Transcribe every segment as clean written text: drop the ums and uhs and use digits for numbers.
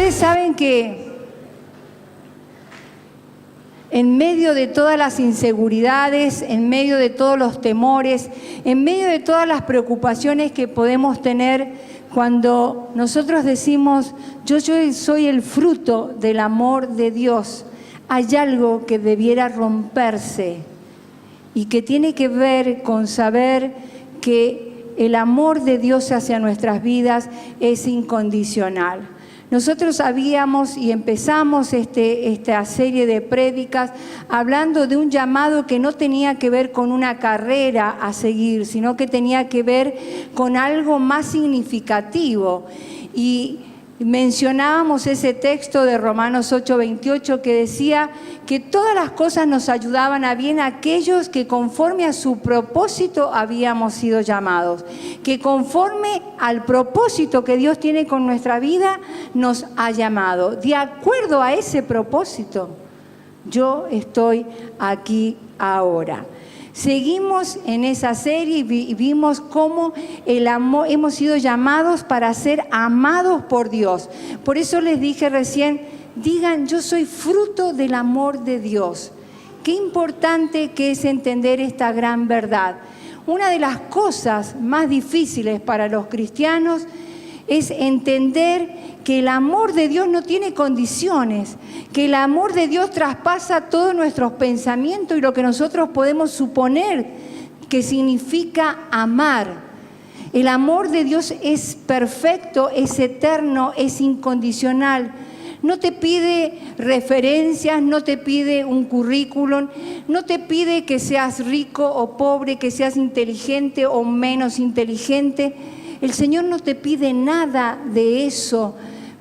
Ustedes saben que en medio de todas las inseguridades, en medio de todos los temores, en medio de todas las preocupaciones que podemos tener, cuando nosotros decimos, yo soy el fruto del amor de Dios, hay algo que debiera romperse y que tiene que ver con saber que el amor de Dios hacia nuestras vidas es incondicional. Nosotros sabíamos y empezamos esta serie de prédicas hablando de un llamado que no tenía que ver con una carrera a seguir, sino que tenía que ver con algo más significativo. Y mencionábamos ese texto de Romanos 8:28 que decía que todas las cosas nos ayudaban a bien a aquellos que conforme a su propósito habíamos sido llamados, que conforme al propósito que Dios tiene con nuestra vida nos ha llamado. De acuerdo a ese propósito, yo estoy aquí ahora. Seguimos en esa serie y vimos cómo el amor, hemos sido llamados para ser amados por Dios. Por eso les dije recién, digan, yo soy fruto del amor de Dios. Qué importante que es entender esta gran verdad. Una de las cosas más difíciles para los cristianos es entender que el amor de Dios no tiene condiciones, que el amor de Dios traspasa todos nuestros pensamientos y lo que nosotros podemos suponer que significa amar. El amor de Dios es perfecto, es eterno, es incondicional. No te pide referencias, no te pide un currículum, no te pide que seas rico o pobre, que seas inteligente o menos inteligente. El Señor no te pide nada de eso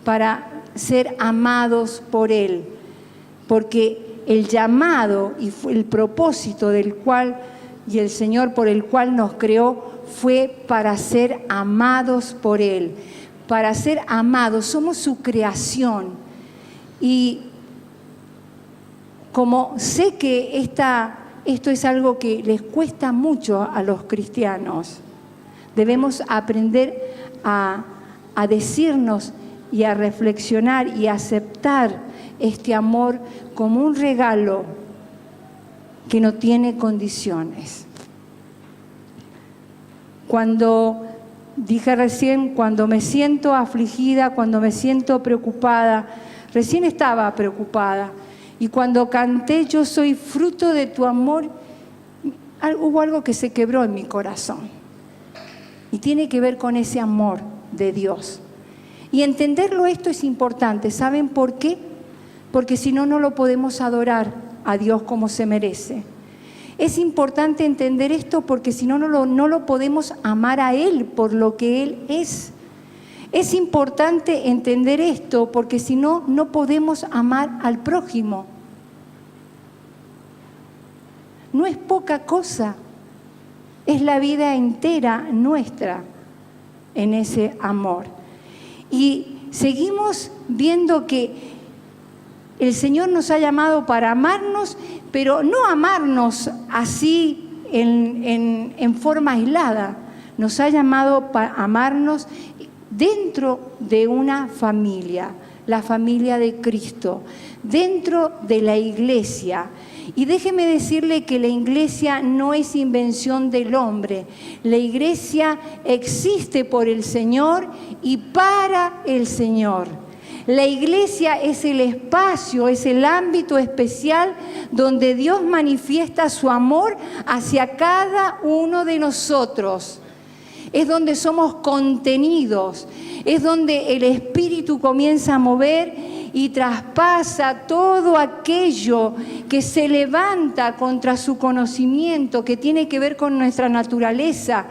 para ser amados por Él, porque el llamado y el propósito del cual y el Señor por el cual nos creó fue para ser amados por Él, para ser amados. Somos su creación y como sé que esto es algo que les cuesta mucho a los cristianos, debemos aprender a decirnos y a reflexionar y a aceptar este amor como un regalo que no tiene condiciones. Cuando dije recién, cuando me siento afligida, cuando me siento preocupada, recién estaba preocupada, y cuando canté yo soy fruto de tu amor, hubo algo que se quebró en mi corazón. Y tiene que ver con ese amor de Dios. Y entenderlo esto es importante. ¿Saben por qué? Porque si no, no lo podemos adorar a Dios como se merece. Es importante entender esto porque si no, no lo podemos amar a Él por lo que Él es. Es importante entender esto porque si no, no podemos amar al prójimo. No es poca cosa. Es la vida entera nuestra en ese amor. Y seguimos viendo que el Señor nos ha llamado para amarnos, pero no amarnos así en forma aislada. Nos ha llamado para amarnos dentro de una familia, la familia de Cristo, dentro de la iglesia. Y déjeme decirle que la iglesia no es invención del hombre. La iglesia existe por el Señor y para el Señor. La iglesia es el espacio, es el ámbito especial donde Dios manifiesta su amor hacia cada uno de nosotros. Es donde somos contenidos, es donde el Espíritu comienza a mover y traspasa todo aquello que se levanta contra su conocimiento, que tiene que ver con nuestra naturaleza.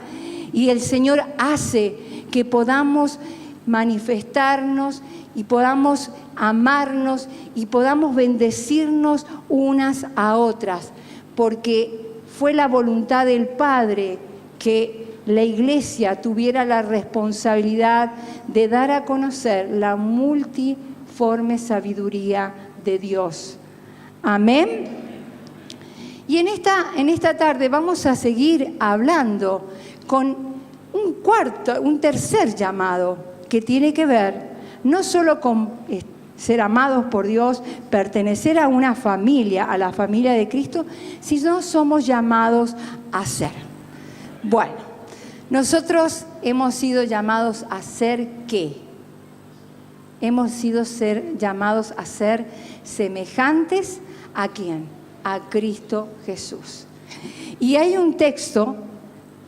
Y el Señor hace que podamos manifestarnos y podamos amarnos y podamos bendecirnos unas a otras, porque fue la voluntad del Padre que la iglesia tuviera la responsabilidad de dar a conocer la multiforme sabiduría de Dios. Amén. Y en esta tarde vamos a seguir hablando con un tercer llamado que tiene que ver no solo con ser amados por Dios, pertenecer a una familia, a la familia de Cristo, sino somos llamados a ser. Bueno, nosotros hemos sido llamados a ser ¿qué? Hemos sido llamados a ser semejantes ¿a quién? A Cristo Jesús. Y hay un texto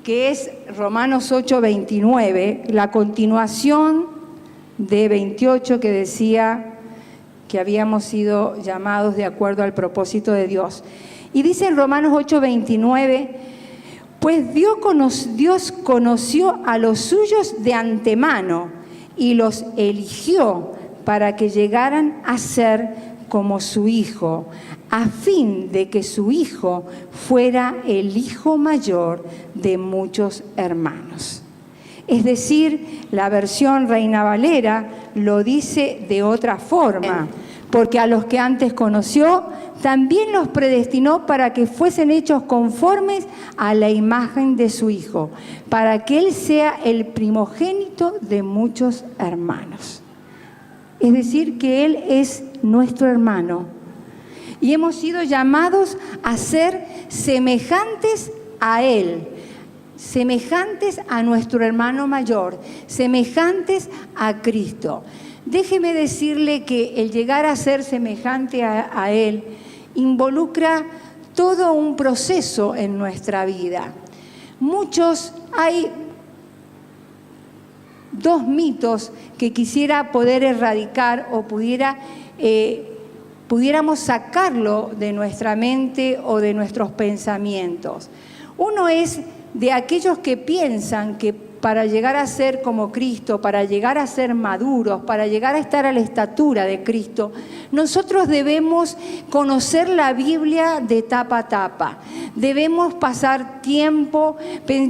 que es Romanos 8:29, la continuación de 28, que decía que habíamos sido llamados de acuerdo al propósito de Dios. Y dice en Romanos 8:29, pues Dios conoció a los suyos de antemano y los eligió para que llegaran a ser como su Hijo, a fin de que su Hijo fuera el hijo mayor de muchos hermanos. Es decir, la versión Reina Valera lo dice de otra forma, porque a los que antes conoció, también los predestinó para que fuesen hechos conformes a la imagen de su Hijo, para que Él sea el primogénito de muchos hermanos. Es decir, que Él es nuestro hermano. Y hemos sido llamados a ser semejantes a Él, semejantes a nuestro hermano mayor, semejantes a Cristo. Déjeme decirle que el llegar a ser semejante a Él involucra todo un proceso en nuestra vida. Hay dos mitos que quisiera poder erradicar o pudiéramos sacarlo de nuestra mente o de nuestros pensamientos. Uno es de aquellos que piensan que para llegar a ser como Cristo, para llegar a ser maduros, para llegar a estar a la estatura de Cristo, nosotros debemos conocer la Biblia de tapa a tapa. Debemos pasar tiempo,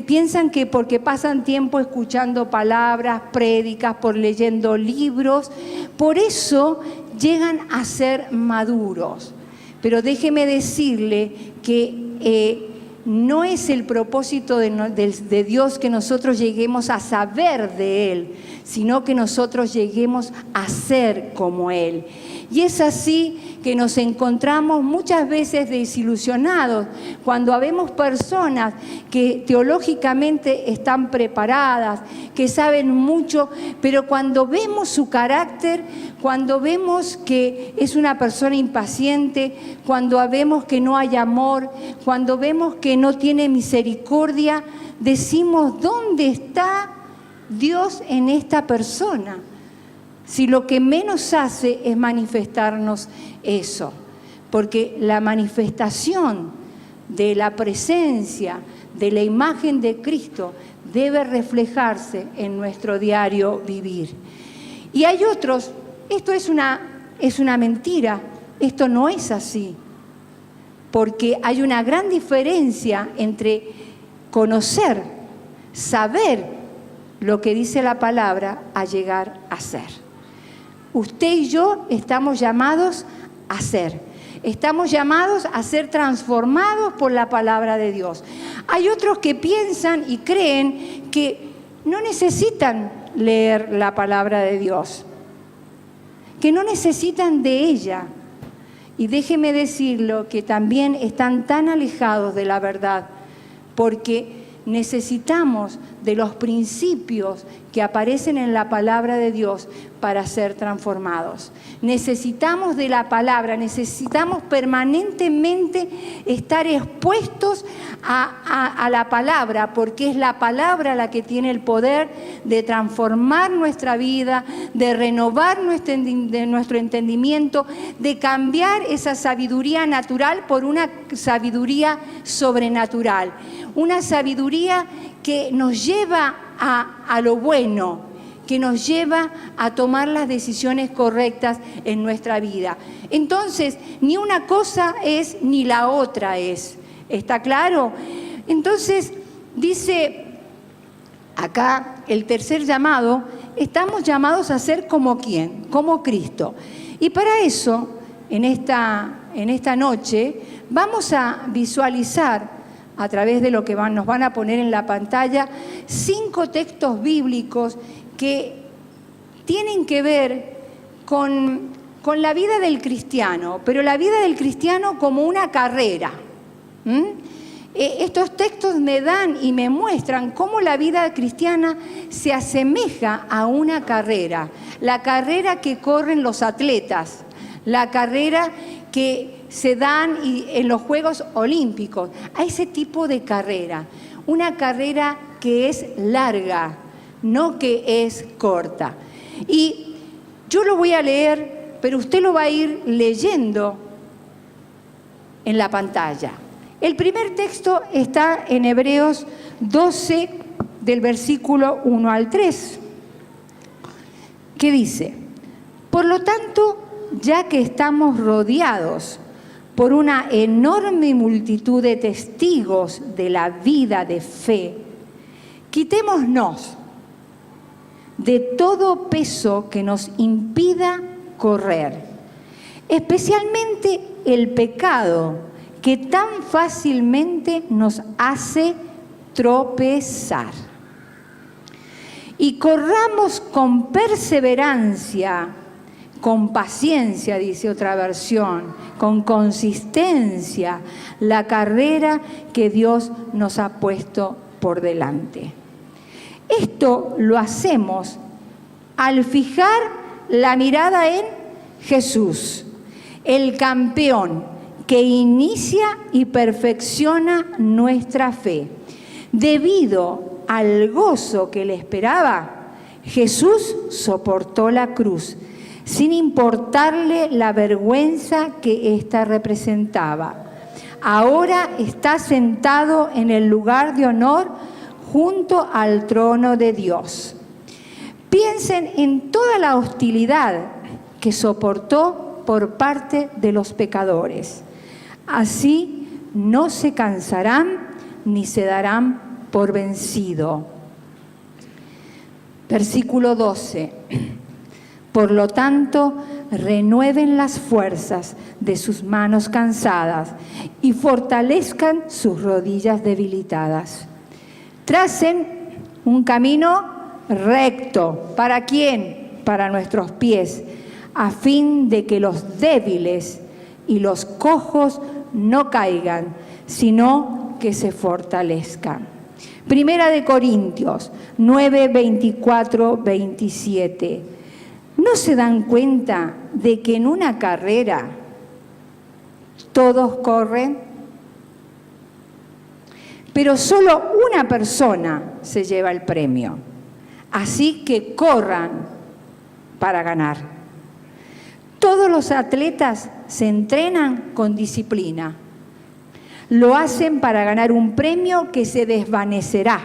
piensan que porque pasan tiempo escuchando palabras, prédicas, por leyendo libros, por eso llegan a ser maduros. Pero déjeme decirle que no es el propósito de Dios que nosotros lleguemos a saber de Él, sino que nosotros lleguemos a ser como Él. Y es así que nos encontramos muchas veces desilusionados cuando vemos personas que teológicamente están preparadas, que saben mucho, pero cuando vemos su carácter, cuando vemos que es una persona impaciente, cuando vemos que no hay amor, cuando vemos que no tiene misericordia, decimos, ¿dónde está Dios en esta persona? Si lo que menos hace es manifestarnos eso, porque la manifestación de la presencia, de la imagen de Cristo, debe reflejarse en nuestro diario vivir. Y hay otros, esto es una mentira, esto no es así, porque hay una gran diferencia entre conocer, saber lo que dice la palabra, a llegar a ser. Usted y yo estamos llamados a ser. Estamos llamados a ser transformados por la palabra de Dios. Hay otros que piensan y creen que no necesitan leer la palabra de Dios, que no necesitan de ella. Y déjeme decirlo, que también están tan alejados de la verdad, porque necesitamos de los principios que aparecen en la palabra de Dios para ser transformados. Necesitamos de la palabra, necesitamos permanentemente estar expuestos a la palabra, porque es la palabra la que tiene el poder de transformar nuestra vida, de renovar nuestro entendimiento, de cambiar esa sabiduría natural por una sabiduría sobrenatural. Una sabiduría que nos lleva a lo bueno, que nos lleva a tomar las decisiones correctas en nuestra vida. Entonces, ni una cosa es ni la otra es. ¿Está claro? Entonces, dice acá el tercer llamado, estamos llamados a ser como ¿quién? Como Cristo. Y para eso, en esta noche, vamos a visualizar a través de lo que nos van a poner en la pantalla, 5 textos bíblicos que tienen que ver con la vida del cristiano, pero la vida del cristiano como una carrera. Estos textos me dan y me muestran cómo la vida cristiana se asemeja a una carrera, la carrera que corren los atletas, la carrera que se dan en los Juegos Olímpicos, a ese tipo de carrera, una carrera que es larga, no que es corta. Y yo lo voy a leer, pero usted lo va a ir leyendo en la pantalla. El primer texto está en Hebreos 12, del versículo 1 al 3, que dice: por lo tanto, ya que estamos rodeados por una enorme multitud de testigos de la vida de fe, quitémonos de todo peso que nos impida correr, especialmente el pecado que tan fácilmente nos hace tropezar. Y corramos con perseverancia, con paciencia, dice otra versión, con consistencia, la carrera que Dios nos ha puesto por delante. Esto lo hacemos al fijar la mirada en Jesús, el campeón que inicia y perfecciona nuestra fe. Debido al gozo que le esperaba, Jesús soportó la cruz, sin importarle la vergüenza que ésta representaba. Ahora está sentado en el lugar de honor junto al trono de Dios. Piensen en toda la hostilidad que soportó por parte de los pecadores. Así no se cansarán ni se darán por vencido. Versículo 12. Por lo tanto, renueven las fuerzas de sus manos cansadas y fortalezcan sus rodillas debilitadas. Tracen un camino recto. ¿Para quién? Para nuestros pies, a fin de que los débiles y los cojos no caigan, sino que se fortalezcan. Primera de Corintios 9, 24, 27. ¿No se dan cuenta de que en una carrera todos corren, pero solo una persona se lleva el premio? Así que corran para ganar. Todos los atletas se entrenan con disciplina. Lo hacen para ganar un premio que se desvanecerá,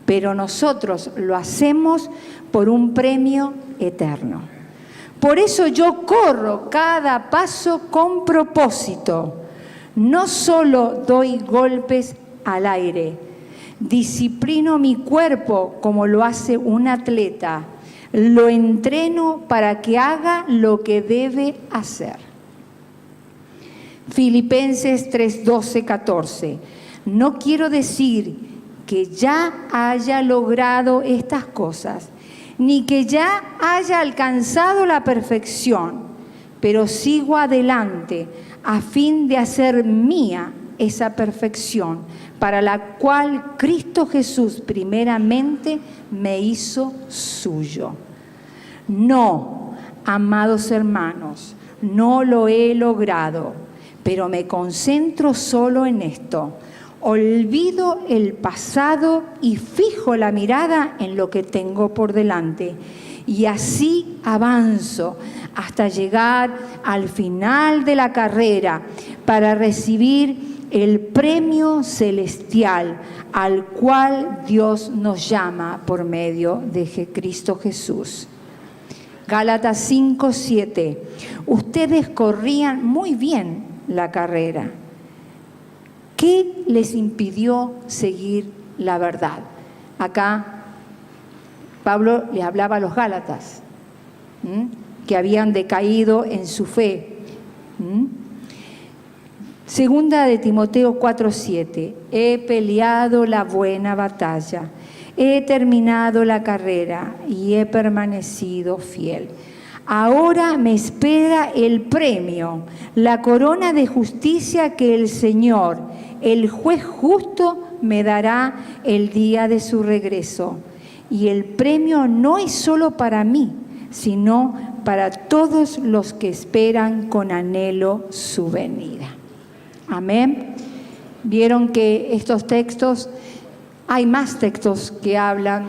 pero nosotros lo hacemos por un premio eterno. Por eso yo corro cada paso con propósito. No solo doy golpes al aire, disciplino mi cuerpo como lo hace un atleta. Lo entreno para que haga lo que debe hacer. Filipenses 3, 12, 14. No quiero decir que ya haya logrado estas cosas, ni que ya haya alcanzado la perfección, pero sigo adelante a fin de hacer mía esa perfección, para la cual Cristo Jesús primeramente me hizo suyo. No, amados hermanos, no lo he logrado, pero me concentro solo en esto. Olvido el pasado y fijo la mirada en lo que tengo por delante. Y así avanzo hasta llegar al final de la carrera para recibir el premio celestial al cual Dios nos llama por medio de Cristo Jesús. Gálatas 5, 7. Ustedes corrían muy bien la carrera. ¿Qué les impidió seguir la verdad? Acá Pablo le hablaba a los Gálatas, que habían decaído en su fe. Segunda de Timoteo 4:7. He peleado la buena batalla, He terminado la carrera y he permanecido fiel. Ahora me espera el premio, la corona de justicia que el Señor, el juez justo, me dará el día de su regreso. Y el premio no es solo para mí, sino para todos los que esperan con anhelo su venida. Amén. Vieron que estos textos, hay más textos que hablan,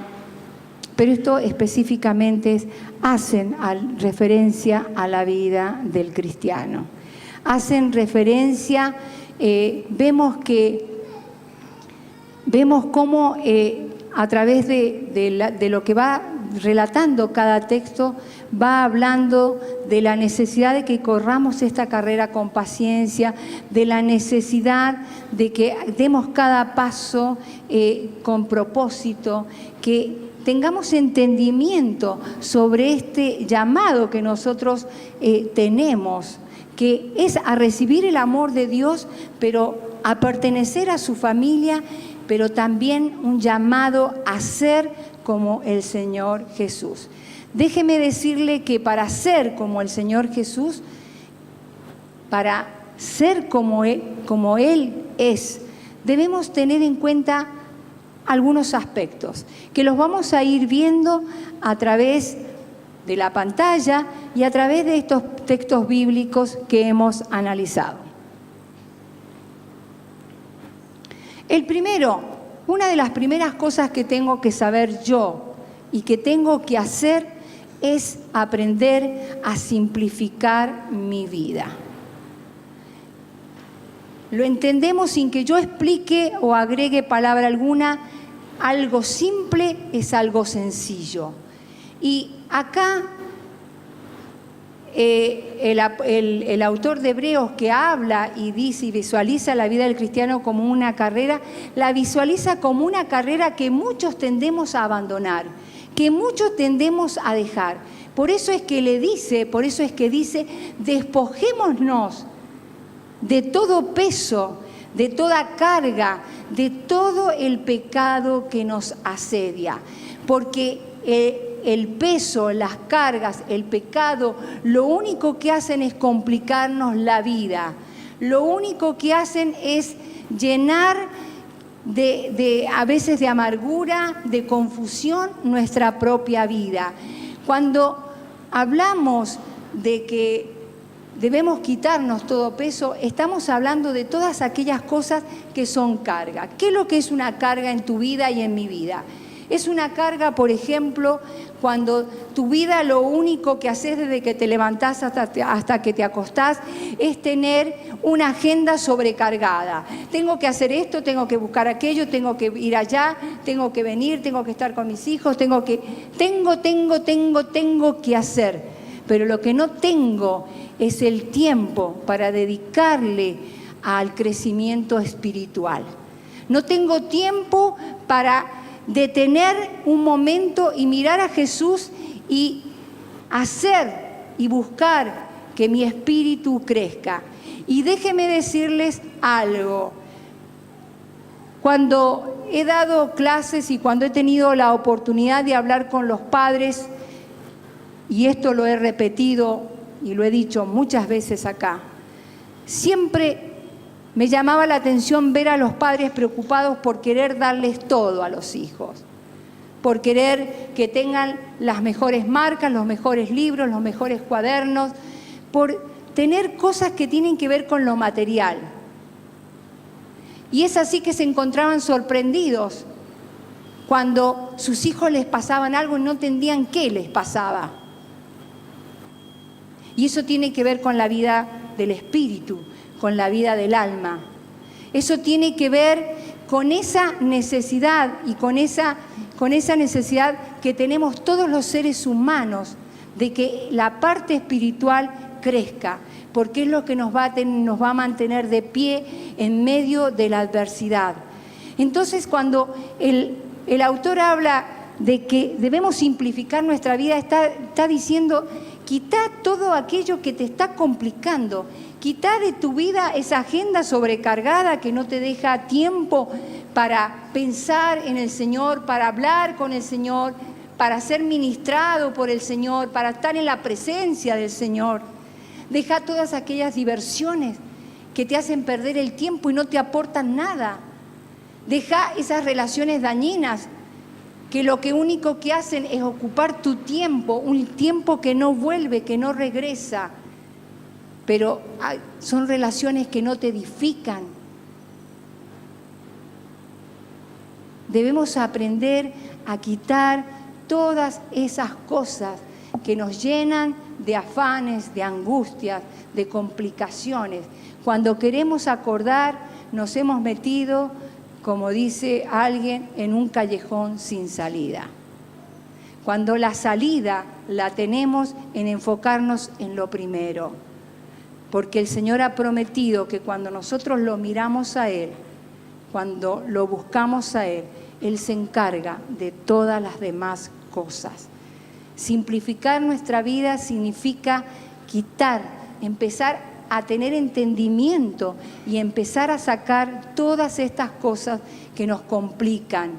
pero esto específicamente hacen referencia a la vida del cristiano. Hacen referencia, vemos cómo a través de lo que va relatando cada texto, va hablando de la necesidad de que corramos esta carrera con paciencia, de la necesidad de que demos cada paso con propósito, que tengamos entendimiento sobre este llamado que nosotros tenemos, que es a recibir el amor de Dios, pero a pertenecer a su familia, pero también un llamado a ser como el Señor Jesús. Déjeme decirle que para ser como el Señor Jesús, para ser como Él es, debemos tener en cuenta algunos aspectos que los vamos a ir viendo a través de la pantalla y a través de estos textos bíblicos que hemos analizado. El primero, una de las primeras cosas que tengo que saber yo y que tengo que hacer es aprender a simplificar mi vida. Lo entendemos sin que yo explique o agregue palabra alguna. Algo simple es algo sencillo. Y acá el autor de Hebreos, que habla y dice y visualiza la vida del cristiano como una carrera, la visualiza como una carrera que muchos tendemos a abandonar, que muchos tendemos a dejar. Por eso es que dice, despojémonos de todo peso, de toda carga, de todo el pecado que nos asedia. Porque el peso, las cargas, el pecado, lo único que hacen es complicarnos la vida. Lo único que hacen es llenar a veces de amargura, de confusión, nuestra propia vida. Cuando hablamos de que debemos quitarnos todo peso, estamos hablando de todas aquellas cosas que son carga. ¿Qué es lo que es una carga en tu vida y en mi vida? Es una carga, por ejemplo, cuando tu vida lo único que haces desde que te levantás hasta que te acostás es tener una agenda sobrecargada. Tengo que hacer esto, tengo que buscar aquello, tengo que ir allá, tengo que venir, tengo que estar con mis hijos, tengo que hacer. Pero lo que no tengo es el tiempo para dedicarle al crecimiento espiritual. No tengo tiempo para detener un momento y mirar a Jesús y hacer y buscar que mi espíritu crezca. Y déjenme decirles algo. Cuando he dado clases y cuando he tenido la oportunidad de hablar con los padres, y esto lo he repetido y lo he dicho muchas veces acá, siempre me llamaba la atención ver a los padres preocupados por querer darles todo a los hijos, por querer que tengan las mejores marcas, los mejores libros, los mejores cuadernos, por tener cosas que tienen que ver con lo material. Y es así que se encontraban sorprendidos cuando sus hijos les pasaban algo y no entendían qué les pasaba. Y eso tiene que ver con la vida del espíritu, con la vida del alma. Eso tiene que ver con esa necesidad y con esa necesidad que tenemos todos los seres humanos de que la parte espiritual crezca, porque es lo que nos va a mantener de pie en medio de la adversidad. Entonces, cuando el autor habla de que debemos simplificar nuestra vida, está diciendo: quita todo aquello que te está complicando, quita de tu vida esa agenda sobrecargada que no te deja tiempo para pensar en el Señor, para hablar con el Señor, para ser ministrado por el Señor, para estar en la presencia del Señor. Deja todas aquellas diversiones que te hacen perder el tiempo y no te aportan nada. Deja esas relaciones dañinas que lo único que hacen es ocupar tu tiempo, un tiempo que no vuelve, que no regresa. Pero son relaciones que no te edifican. Debemos aprender a quitar todas esas cosas que nos llenan de afanes, de angustias, de complicaciones. Cuando queremos acordar, nos hemos metido, como dice alguien, en un callejón sin salida. Cuando la salida la tenemos en enfocarnos en lo primero. Porque el Señor ha prometido que cuando nosotros lo miramos a Él, cuando lo buscamos a Él, Él se encarga de todas las demás cosas. Simplificar nuestra vida significa quitar, empezar a tener entendimiento y empezar a sacar todas estas cosas que nos complican.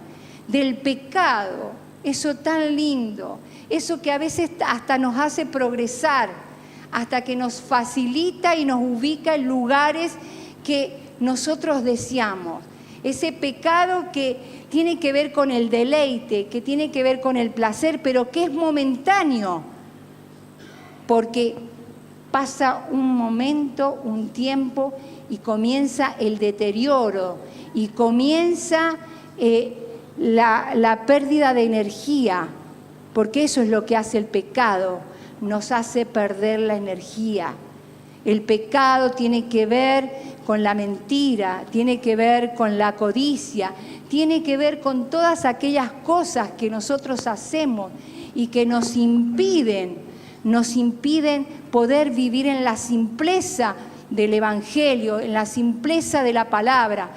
Del pecado, eso tan lindo, eso que a veces hasta nos hace progresar, hasta que nos facilita y nos ubica en lugares que nosotros deseamos. Ese pecado que tiene que ver con el deleite, que tiene que ver con el placer, pero que es momentáneo, porque pasa un momento, un tiempo, y comienza el deterioro, y comienza la pérdida de energía, porque eso es lo que hace el pecado, nos hace perder la energía. El pecado tiene que ver con la mentira, tiene que ver con la codicia, tiene que ver con todas aquellas cosas que nosotros hacemos y que nos impiden poder vivir en la simpleza del Evangelio, en la simpleza de la palabra,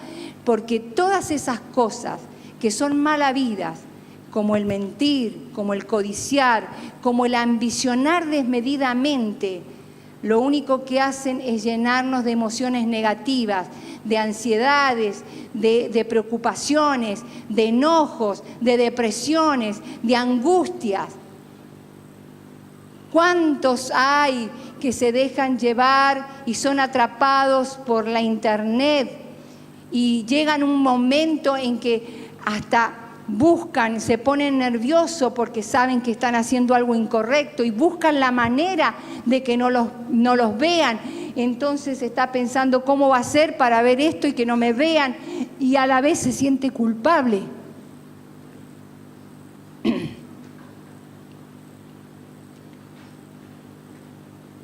porque todas esas cosas que son malavidas, como el mentir, como el codiciar, como el ambicionar desmedidamente, lo único que hacen es llenarnos de emociones negativas, de ansiedades, de preocupaciones, de enojos, de depresiones, de angustias. ¿Cuántos hay que se dejan llevar y son atrapados por la internet y llegan un momento en que hasta buscan, se ponen nerviosos porque saben que están haciendo algo incorrecto y buscan la manera de que no los vean? Entonces está pensando cómo va a ser para ver esto y que no me vean, y a la vez se siente culpable.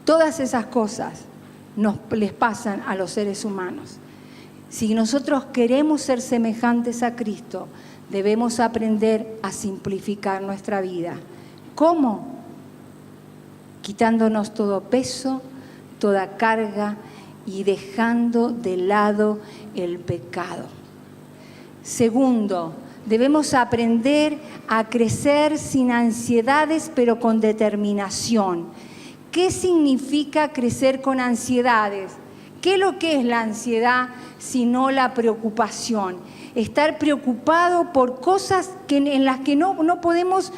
Todas esas cosas les pasan a los seres humanos. Si nosotros queremos ser semejantes a Cristo, debemos aprender a simplificar nuestra vida. ¿Cómo? Quitándonos todo peso, toda carga y dejando de lado el pecado. Segundo, debemos aprender a crecer sin ansiedades, pero con determinación. ¿Qué significa crecer con ansiedades? ¿Qué es lo que es la ansiedad sino la preocupación? Estar preocupado por cosas en las que no podemos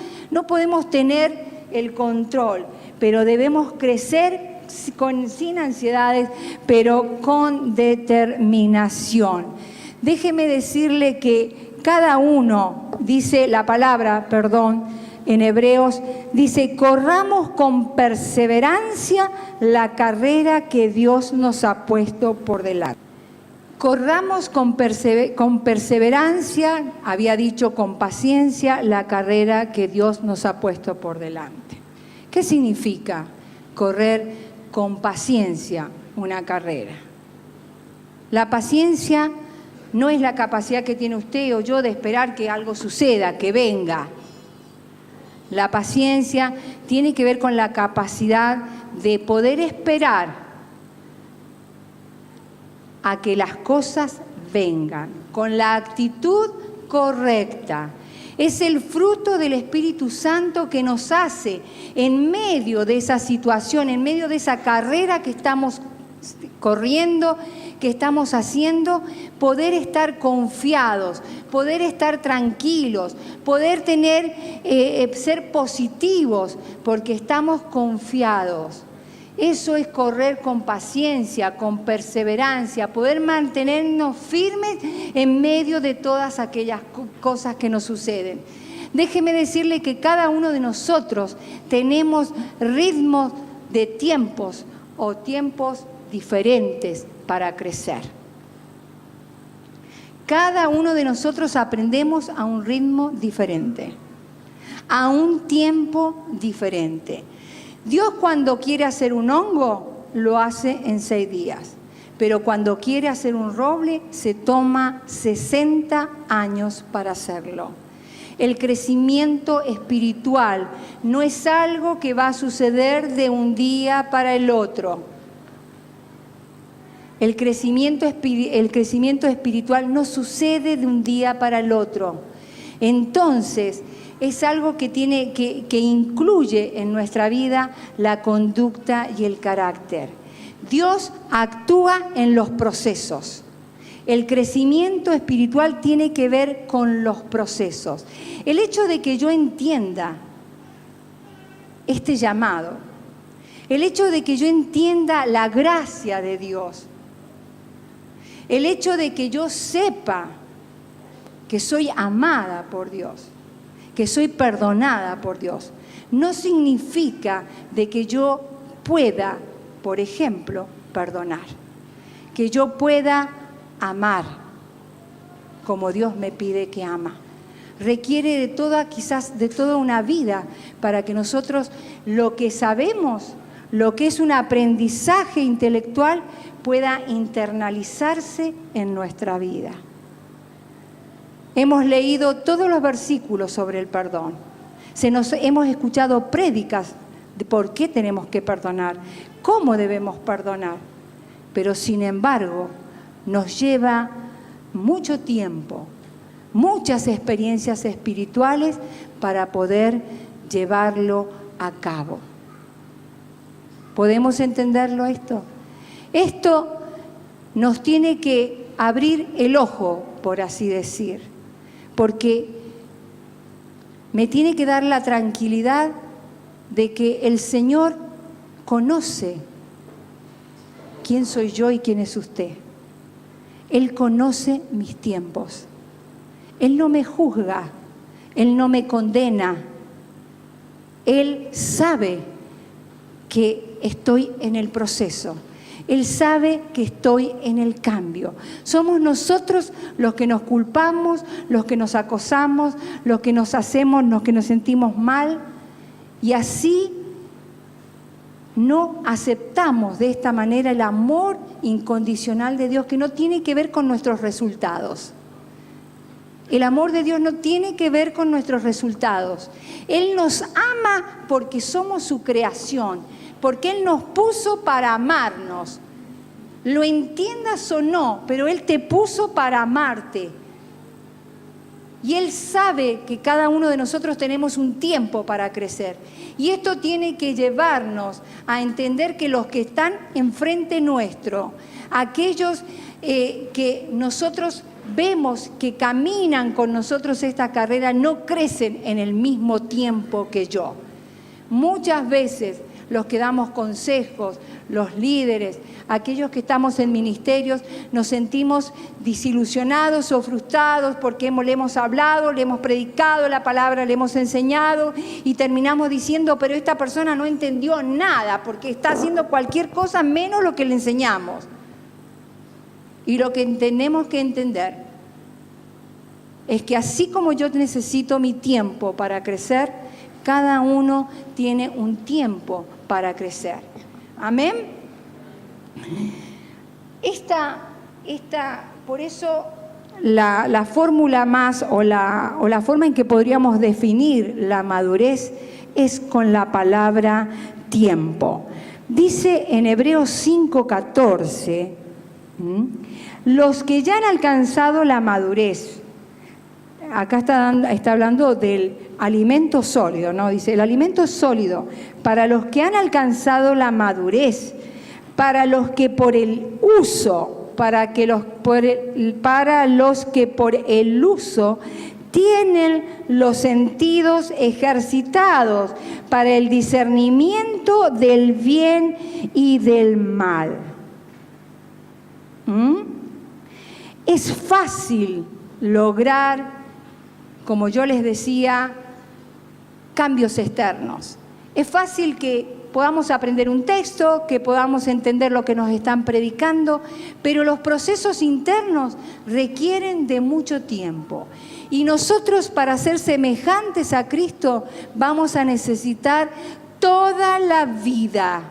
tener el control, pero debemos crecer sin ansiedades, pero con determinación. Déjeme decirle que cada uno, dice la palabra, en Hebreos, dice: corramos con perseverancia la carrera que Dios nos ha puesto por delante. Corramos con perseverancia, había dicho con paciencia, la carrera que Dios nos ha puesto por delante. ¿Qué significa correr con paciencia una carrera? La paciencia no es la capacidad que tiene usted o yo de esperar que algo suceda, que venga. La paciencia tiene que ver con la capacidad de poder esperar a que las cosas vengan, con la actitud correcta. Es el fruto del Espíritu Santo que nos hace, en medio de esa situación, en medio de esa carrera que estamos corriendo, que estamos haciendo, poder estar confiados, poder estar tranquilos, poder ser positivos, porque estamos confiados. Eso es correr con paciencia, con perseverancia, poder mantenernos firmes en medio de todas aquellas cosas que nos suceden. Déjeme decirle que cada uno de nosotros tenemos ritmos de tiempos o tiempos diferentes para crecer. Cada uno de nosotros aprendemos a un ritmo diferente, a un tiempo diferente. Dios cuando quiere hacer un hongo, lo hace en 6 días. Pero cuando quiere hacer un roble, se toma 60 años para hacerlo. El crecimiento espiritual no es algo que va a suceder de un día para el otro. El crecimiento espiritual no sucede de un día para el otro. Entonces, es algo que incluye en nuestra vida la conducta y el carácter. Dios actúa en los procesos. El crecimiento espiritual tiene que ver con los procesos. El hecho de que yo entienda este llamado, el hecho de que yo entienda la gracia de Dios, el hecho de que yo sepa que soy amada por Dios, que soy perdonada por Dios, no significa de que yo pueda, por ejemplo, perdonar, que yo pueda amar como Dios me pide que ama. Requiere quizás de toda una vida para que nosotros lo que sabemos, lo que es un aprendizaje intelectual, pueda internalizarse en nuestra vida. Hemos leído todos los versículos sobre el perdón. Hemos escuchado prédicas de por qué tenemos que perdonar, cómo debemos perdonar. Pero sin embargo, nos lleva mucho tiempo, muchas experiencias espirituales para poder llevarlo a cabo. ¿Podemos entenderlo esto? Esto nos tiene que abrir el ojo, por así decir, porque me tiene que dar la tranquilidad de que el Señor conoce quién soy yo y quién es usted. Él conoce mis tiempos. Él no me juzga, Él no me condena. Él sabe que estoy en el proceso. Él sabe que estoy en el cambio. Somos nosotros los que nos culpamos, los que nos acosamos, los que nos hacemos, los que nos sentimos mal. Y así no aceptamos de esta manera el amor incondicional de Dios, que no tiene que ver con nuestros resultados. El amor de Dios no tiene que ver con nuestros resultados. Él nos ama porque somos su creación, porque Él nos puso para amarnos. Lo entiendas o no, pero Él te puso para amarte. Y Él sabe que cada uno de nosotros tenemos un tiempo para crecer. Y esto tiene que llevarnos a entender que los que están enfrente nuestro, aquellos que nosotros vemos que caminan con nosotros esta carrera, no crecen en el mismo tiempo que yo. Muchas veces los que damos consejos, los líderes, aquellos que estamos en ministerios, nos sentimos desilusionados o frustrados porque le hemos hablado, le hemos predicado la palabra, le hemos enseñado y terminamos diciendo, pero esta persona no entendió nada porque está haciendo cualquier cosa menos lo que le enseñamos. Y lo que tenemos que entender es que así como yo necesito mi tiempo para crecer, cada uno tiene un tiempo para crecer. Amén. Por eso la fórmula más o la forma en que podríamos definir la madurez es con la palabra tiempo. Dice en Hebreos 5:14, los que ya han alcanzado la madurez, acá está hablando del alimento sólido, ¿no? Dice, el alimento sólido para los que han alcanzado la madurez, para los que por el uso para los que por el uso tienen los sentidos ejercitados para el discernimiento del bien y del mal. Es fácil lograr, como yo les decía, cambios externos. Es fácil que podamos aprender un texto, que podamos entender lo que nos están predicando, pero los procesos internos requieren de mucho tiempo. Y nosotros, para ser semejantes a Cristo, vamos a necesitar toda la vida.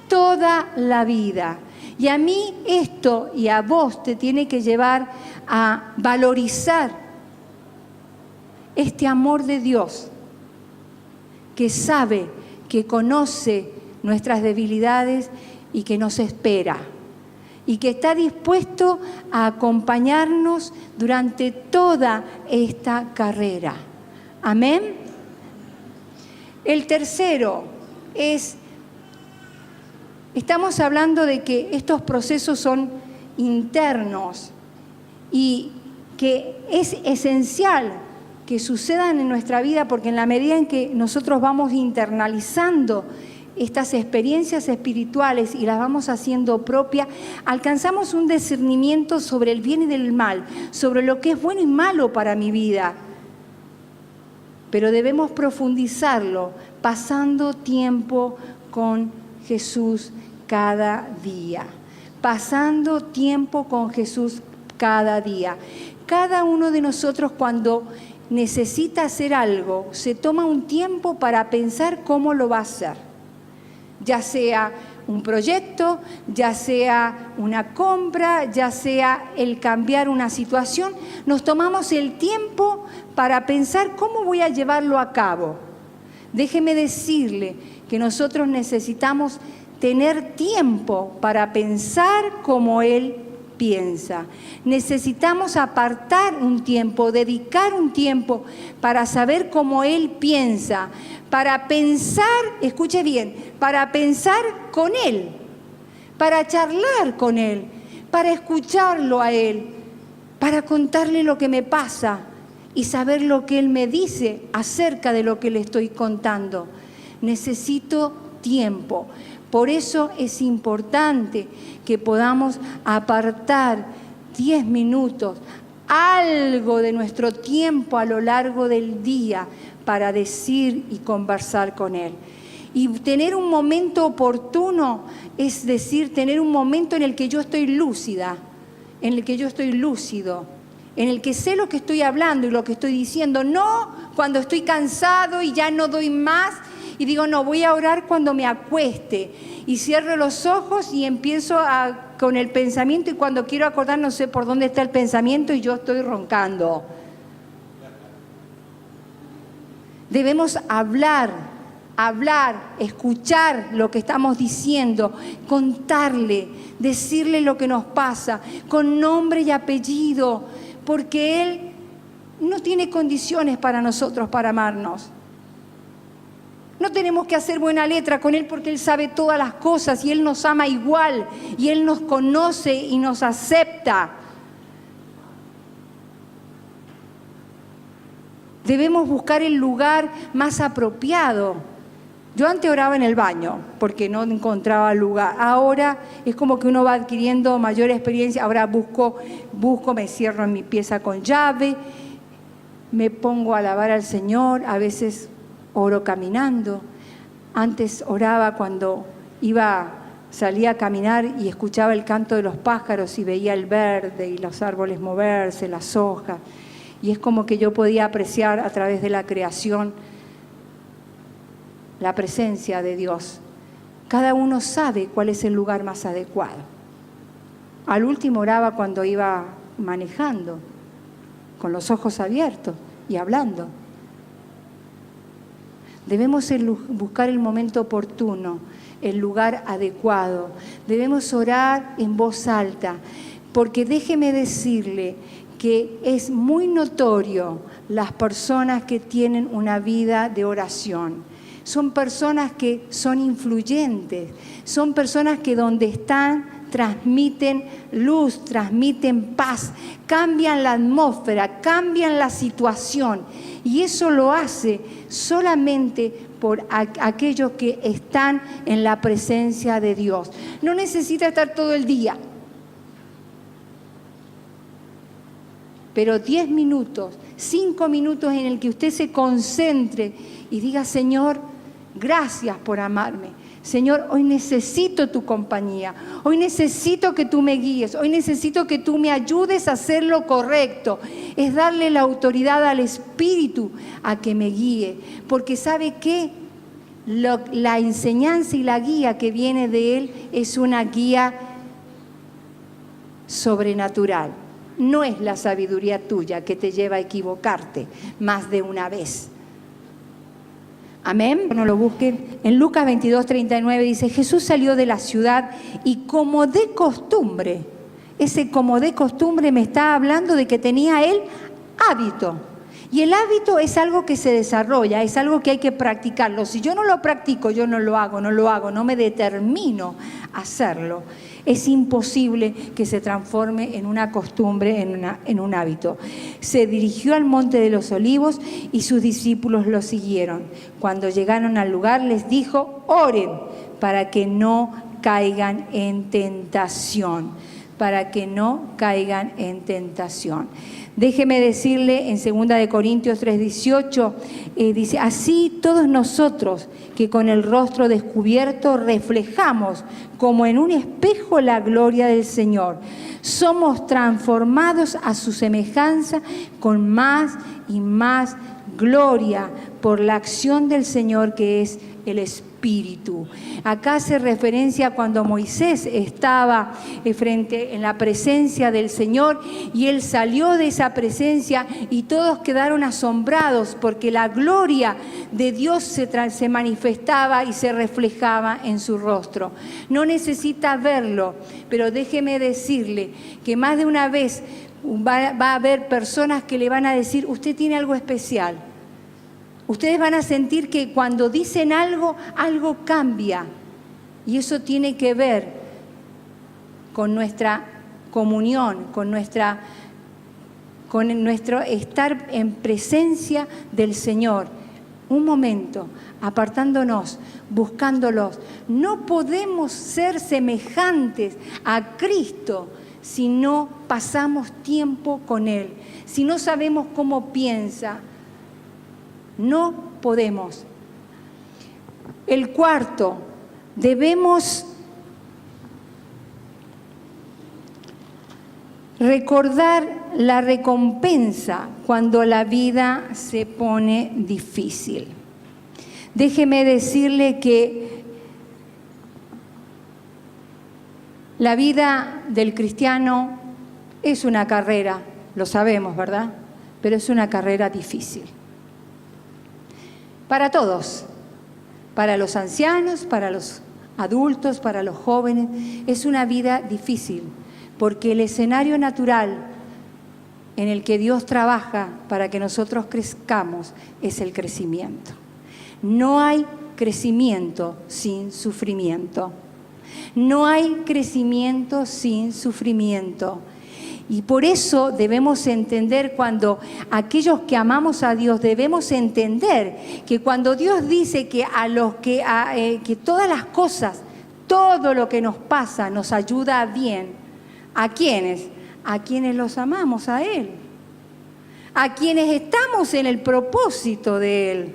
Toda la vida. Y a mí esto y a vos te tiene que llevar a valorizar este amor de Dios, que sabe, que conoce nuestras debilidades y que nos espera y que está dispuesto a acompañarnos durante toda esta carrera. Amén. El tercero es, estamos hablando de que estos procesos son internos y que es esencial que sucedan en nuestra vida, porque en la medida en que nosotros vamos internalizando estas experiencias espirituales y las vamos haciendo propias, alcanzamos un discernimiento sobre el bien y el mal, sobre lo que es bueno y malo para mi vida. Pero debemos profundizarlo pasando tiempo con Jesús cada día. Pasando tiempo con Jesús cada día. Cada uno de nosotros, cuando necesita hacer algo, se toma un tiempo para pensar cómo lo va a hacer. Ya sea un proyecto, ya sea una compra, ya sea el cambiar una situación, nos tomamos el tiempo para pensar cómo voy a llevarlo a cabo. Déjeme decirle que nosotros necesitamos tener tiempo para pensar como Él piensa. Necesitamos apartar un tiempo, dedicar un tiempo para saber cómo Él piensa, para pensar, escuche bien, para pensar con Él, para charlar con Él, para escucharlo a Él, para contarle lo que me pasa y saber lo que Él me dice acerca de lo que le estoy contando. Necesito tiempo. Por eso es importante que podamos apartar 10 minutos, algo de nuestro tiempo a lo largo del día para decir y conversar con Él. Y tener un momento oportuno, es decir, tener un momento en el que yo estoy lúcida, en el que yo estoy lúcido, en el que sé lo que estoy hablando y lo que estoy diciendo, no cuando estoy cansado y ya no doy más, y digo, no, voy a orar cuando me acueste. Y cierro los ojos y empiezo con el pensamiento, y cuando quiero acordar no sé por dónde está el pensamiento y yo estoy roncando. Debemos hablar, escuchar lo que estamos diciendo, contarle, decirle lo que nos pasa, con nombre y apellido, porque Él no tiene condiciones para nosotros para amarnos. No tenemos que hacer buena letra con Él porque Él sabe todas las cosas y Él nos ama igual y Él nos conoce y nos acepta. Debemos buscar el lugar más apropiado. Yo antes oraba en el baño porque no encontraba lugar. Ahora es como que uno va adquiriendo mayor experiencia. Ahora busco, me cierro en mi pieza con llave, me pongo a alabar al Señor, a veces oro caminando. Antes oraba cuando salía a caminar y escuchaba el canto de los pájaros y veía el verde y los árboles moverse, las hojas. Y es como que yo podía apreciar a través de la creación la presencia de Dios. Cada uno sabe cuál es el lugar más adecuado. Al último oraba cuando iba manejando, con los ojos abiertos y hablando. Debemos buscar el momento oportuno, el lugar adecuado. Debemos orar en voz alta, porque déjeme decirle que es muy notorio las personas que tienen una vida de oración. son personas que son influyentes, son personas que donde están transmiten luz, transmiten paz, cambian la atmósfera, cambian la situación. Y eso lo hace solamente por aquellos que están en la presencia de Dios. No necesita estar todo el día, pero 10 minutos, 5 minutos en el que usted se concentre y diga: Señor, gracias por amarme. Señor, hoy necesito tu compañía, hoy necesito que tú me guíes, hoy necesito que tú me ayudes a hacer lo correcto. Es darle la autoridad al Espíritu a que me guíe, porque ¿sabe qué? La enseñanza y la guía que viene de Él es una guía sobrenatural. No es la sabiduría tuya que te lleva a equivocarte más de una vez. Amén. No lo busquen. En Lucas 22:39 dice: Jesús salió de la ciudad y como de costumbre, ese como de costumbre me está hablando de que tenía él hábito. Y el hábito es algo que se desarrolla, es algo que hay que practicarlo. Si yo no lo practico, yo no lo hago, no me determino a hacerlo. Es imposible que se transforme en una costumbre, en un hábito. Se dirigió al Monte de los Olivos y sus discípulos lo siguieron. Cuando llegaron al lugar les dijo: oren para que no caigan en tentación. Para que no caigan en tentación. Déjeme decirle en 2 Corintios 3:18, dice: así todos nosotros que con el rostro descubierto reflejamos como en un espejo la gloria del Señor, somos transformados a su semejanza con más y más gloria por la acción del Señor que es el Espíritu. Acá hace referencia cuando Moisés estaba en la presencia del Señor y él salió de esa presencia y todos quedaron asombrados porque la gloria de Dios se manifestaba y se reflejaba en su rostro. No necesita verlo, pero déjeme decirle que más de una vez va a haber personas que le van a decir: usted tiene algo especial. Ustedes van a sentir que cuando dicen algo, algo cambia. Y eso tiene que ver con nuestra comunión, con nuestro estar en presencia del Señor. Un momento, apartándonos, buscándolos. No podemos ser semejantes a Cristo si no pasamos tiempo con Él, si no sabemos cómo piensa. No podemos. El cuarto, debemos recordar la recompensa cuando la vida se pone difícil. Déjeme decirle que la vida del cristiano es una carrera, lo sabemos, ¿verdad? Pero es una carrera difícil. Para todos, para los ancianos, para los adultos, para los jóvenes, es una vida difícil, porque el escenario natural en el que Dios trabaja para que nosotros crezcamos es el crecimiento. No hay crecimiento sin sufrimiento. No hay crecimiento sin sufrimiento. Y por eso debemos entender, cuando aquellos que amamos a Dios, debemos entender que cuando Dios dice que que todas las cosas, todo lo que nos pasa nos ayuda bien, ¿a quiénes? A quienes los amamos a Él, a quienes estamos en el propósito de Él.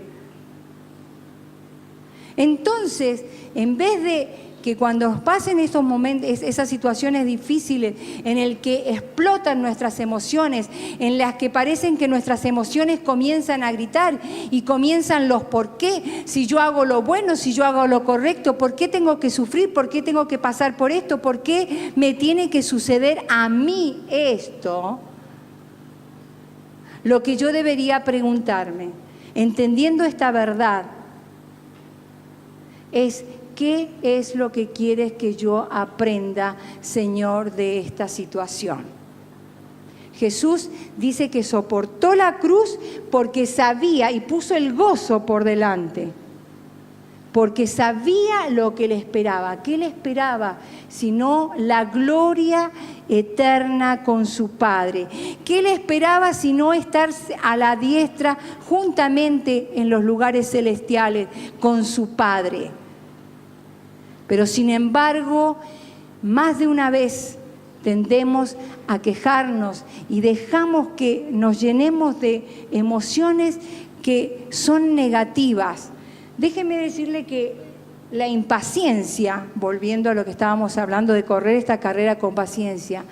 Entonces, en vez de que cuando nos pasen esos momentos, esas situaciones difíciles en el que explotan nuestras emociones, en las que parecen que nuestras emociones comienzan a gritar y comienzan los por qué, si yo hago lo bueno, si yo hago lo correcto, ¿por qué tengo que sufrir? ¿Por qué tengo que pasar por esto? ¿Por qué me tiene que suceder a mí esto? Lo que yo debería preguntarme, entendiendo esta verdad, es: ¿qué es lo que quieres que yo aprenda, Señor, de esta situación? Jesús dice que soportó la cruz porque sabía y puso el gozo por delante. porque sabía lo que le esperaba. ¿Qué le esperaba? Sino la gloria eterna con su Padre. ¿Qué le esperaba sino estar a la diestra juntamente en los lugares celestiales con su Padre? Pero sin embargo, más de una vez tendemos a quejarnos y dejamos que nos llenemos de emociones que son negativas. Déjeme decirle que la impaciencia, volviendo a lo que estábamos hablando de correr esta carrera con paciencia,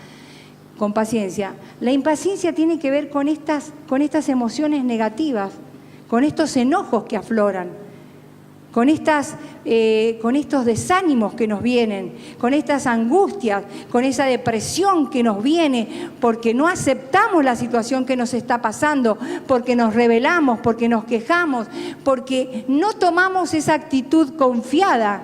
la impaciencia tiene que ver con estas emociones negativas, con estos enojos que afloran, con estos desánimos que nos vienen, con estas angustias, con esa depresión que nos viene, porque no aceptamos la situación que nos está pasando, porque nos rebelamos, porque nos quejamos, porque no tomamos esa actitud confiada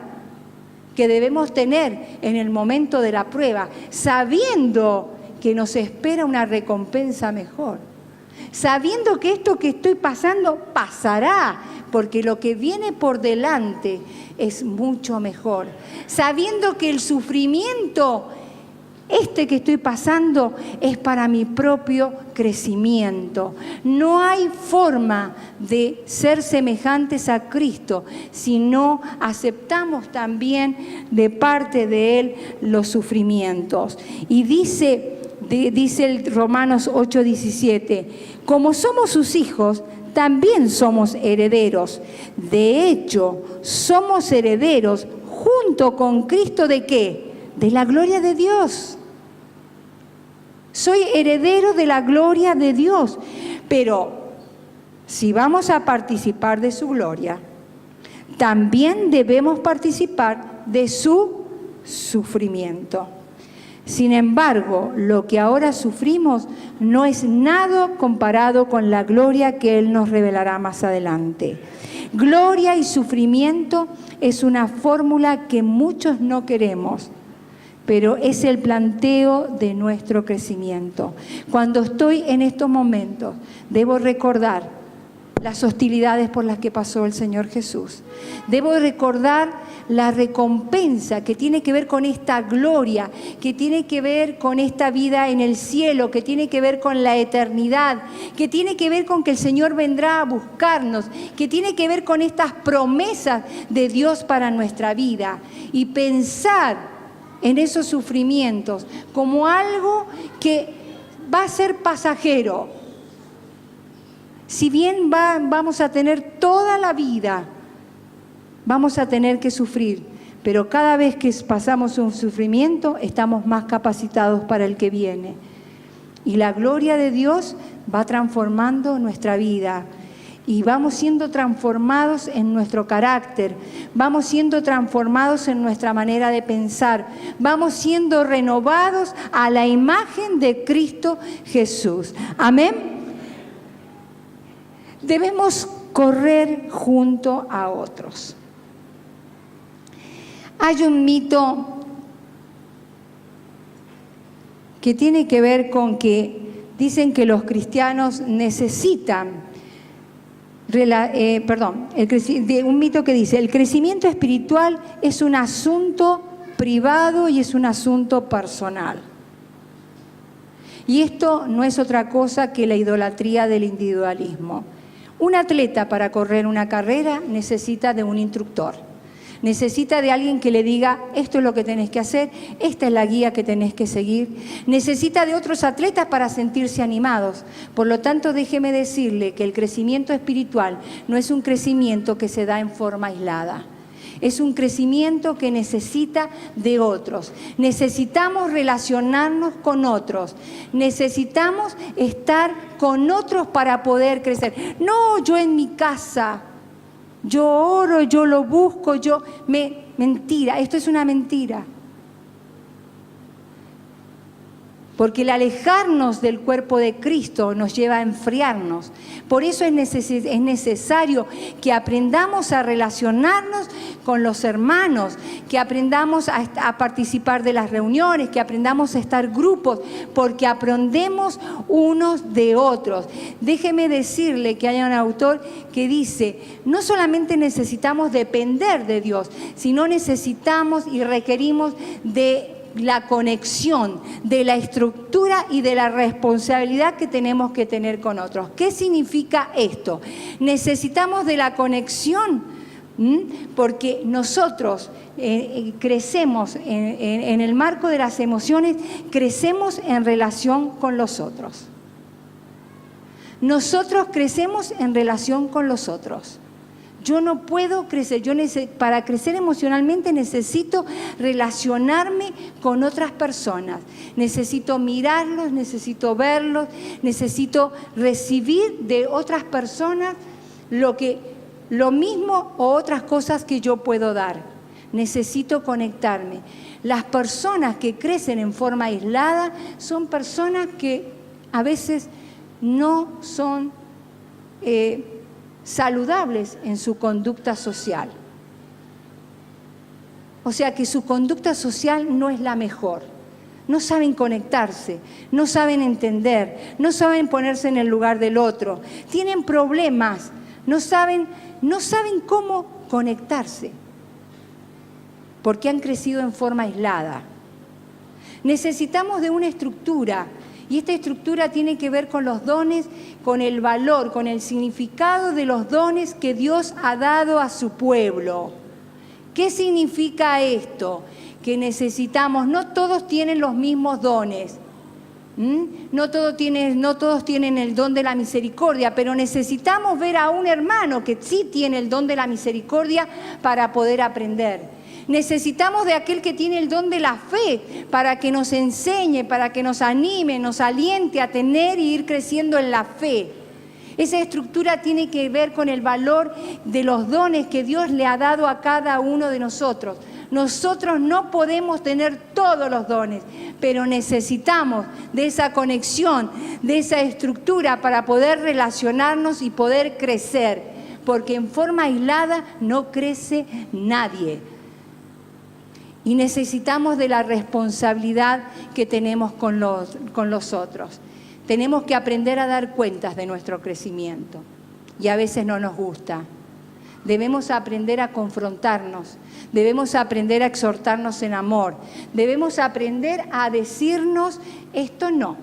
que debemos tener en el momento de la prueba, sabiendo que nos espera una recompensa mejor, sabiendo que esto que estoy pasando pasará, porque lo que viene por delante es mucho mejor, sabiendo que el sufrimiento que estoy pasando es para mi propio crecimiento. No hay forma de ser semejantes a Cristo si no aceptamos también de parte de Él los sufrimientos. Y dice el Romanos 8:17, como somos sus hijos, también somos herederos. De hecho, somos herederos junto con Cristo ¿de qué? De la gloria de Dios. Soy heredero de la gloria de Dios. Pero si vamos a participar de su gloria, también debemos participar de su sufrimiento. Sin embargo, lo que ahora sufrimos no es nada comparado con la gloria que Él nos revelará más adelante. Gloria y sufrimiento es una fórmula que muchos no queremos, pero es el planteo de nuestro crecimiento. Cuando estoy en estos momentos, debo recordar las hostilidades por las que pasó el Señor Jesús. Debo recordar la recompensa que tiene que ver con esta gloria, que tiene que ver con esta vida en el cielo, que tiene que ver con la eternidad, que tiene que ver con que el Señor vendrá a buscarnos, que tiene que ver con estas promesas de Dios para nuestra vida. Y pensar en esos sufrimientos como algo que va a ser pasajero. Si bien vamos a tener toda la vida, vamos a tener que sufrir, pero cada vez que pasamos un sufrimiento, estamos más capacitados para el que viene. Y la gloria de Dios va transformando nuestra vida. Y vamos siendo transformados en nuestro carácter, vamos siendo transformados en nuestra manera de pensar, vamos siendo renovados a la imagen de Cristo Jesús. Amén. Debemos correr junto a otros. Hay un mito que tiene que ver con que dicen que los cristianos necesitan, un mito que dice, el crecimiento espiritual es un asunto privado y es un asunto personal. Y esto no es otra cosa que la idolatría del individualismo. Un atleta para correr una carrera necesita de un instructor, necesita de alguien que le diga, esto es lo que tenés que hacer, esta es la guía que tenés que seguir. Necesita de otros atletas para sentirse animados. Por lo tanto, déjeme decirle que el crecimiento espiritual no es un crecimiento que se da en forma aislada. Es un crecimiento que necesita de otros. Necesitamos relacionarnos con otros. Necesitamos estar con otros para poder crecer. No, yo en mi casa, yo oro, yo lo busco, mentira, esto es una mentira. porque el alejarnos del cuerpo de Cristo nos lleva a enfriarnos. Por eso es necesario que aprendamos a relacionarnos con los hermanos, que aprendamos a participar de las reuniones, que aprendamos a estar grupos, porque aprendemos unos de otros. Déjeme decirle que hay un autor que dice, no solamente necesitamos depender de Dios, sino necesitamos y requerimos de la conexión, de la estructura y de la responsabilidad que tenemos que tener con otros. ¿Qué significa esto? Necesitamos de la conexión, porque nosotros crecemos en el marco de las emociones, crecemos en relación con los otros. Nosotros crecemos en relación con los otros. Yo no puedo crecer, para crecer emocionalmente necesito relacionarme con otras personas, necesito mirarlos, necesito verlos, necesito recibir de otras personas lo mismo o otras cosas que yo puedo dar. Necesito conectarme. Las personas que crecen en forma aislada son personas que a veces no son saludables en su conducta social. O sea que su conducta social no es la mejor. No saben conectarse, no saben entender, no saben ponerse en el lugar del otro. Tienen problemas, no saben cómo conectarse, porque han crecido en forma aislada. Necesitamos de una estructura. Y esta estructura tiene que ver con los dones, con el valor, con el significado de los dones que Dios ha dado a su pueblo. ¿Qué significa esto? Que necesitamos, no todos tienen los mismos dones, no todos tienen el don de la misericordia, pero necesitamos ver a un hermano que sí tiene el don de la misericordia para poder aprender. Necesitamos de aquel que tiene el don de la fe para que nos enseñe, para que nos anime, nos aliente a tener y ir creciendo en la fe. Esa estructura tiene que ver con el valor de los dones que Dios le ha dado a cada uno de nosotros. Nosotros no podemos tener todos los dones, pero necesitamos de esa conexión, de esa estructura para poder relacionarnos y poder crecer, porque en forma aislada no crece nadie. Y necesitamos de la responsabilidad que tenemos con los otros. Tenemos que aprender a dar cuentas de nuestro crecimiento. Y a veces no nos gusta. Debemos aprender a confrontarnos. Debemos aprender a exhortarnos en amor. Debemos aprender a decirnos, esto no.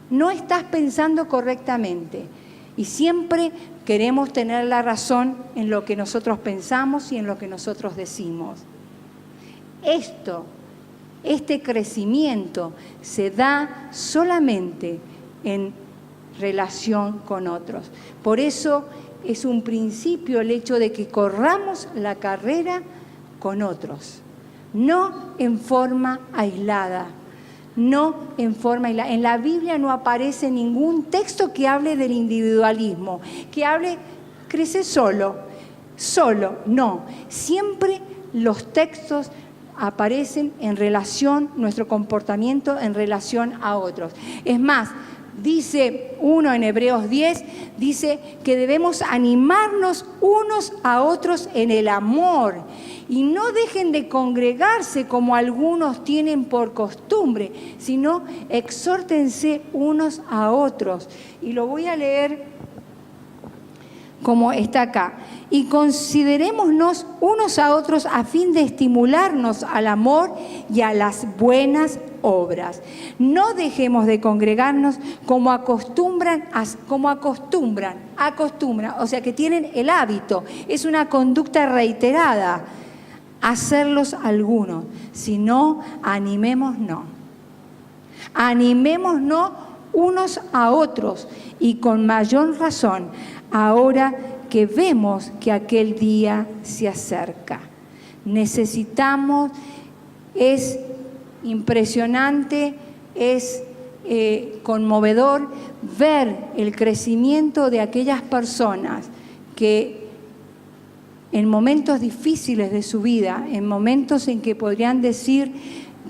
No estás pensando correctamente. Y siempre queremos tener la razón en lo que nosotros pensamos y en lo que nosotros decimos. Este crecimiento se da solamente en relación con otros. Por eso es un principio el hecho de que corramos la carrera con otros, no en forma aislada, no en forma aislada. En la Biblia no aparece ningún texto que hable del individualismo, que hable, crece solo, no. Siempre los textos aparecen en relación, nuestro comportamiento en relación a otros. Es más, dice uno en Hebreos 10, dice que debemos animarnos unos a otros en el amor y no dejen de congregarse como algunos tienen por costumbre, sino exhórtense unos a otros. Y lo voy a leer como está acá. Y considerémonos unos a otros a fin de estimularnos al amor y a las buenas obras. No dejemos de congregarnos como acostumbran, o sea que tienen el hábito, es una conducta reiterada, hacerlos algunos, sino animémonos unos a otros y con mayor razón ahora que vemos que aquel día se acerca. Necesitamos, es impresionante, es conmovedor ver el crecimiento de aquellas personas que en momentos difíciles de su vida, en momentos en que podrían decir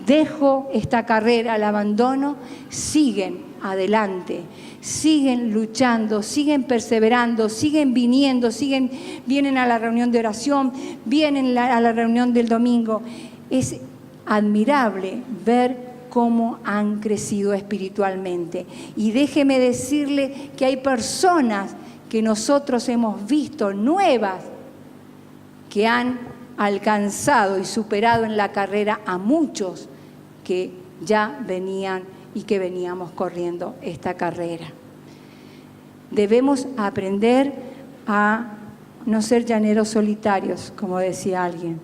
dejo esta carrera, la abandono, siguen adelante, siguen luchando, siguen perseverando, siguen viniendo, vienen a la reunión de oración, vienen a la reunión del domingo. Es admirable ver cómo han crecido espiritualmente. Y déjeme decirle que hay personas que nosotros hemos visto nuevas que han alcanzado y superado en la carrera a muchos que ya venían y que veníamos corriendo esta carrera. Debemos aprender a no ser llaneros solitarios, como decía alguien.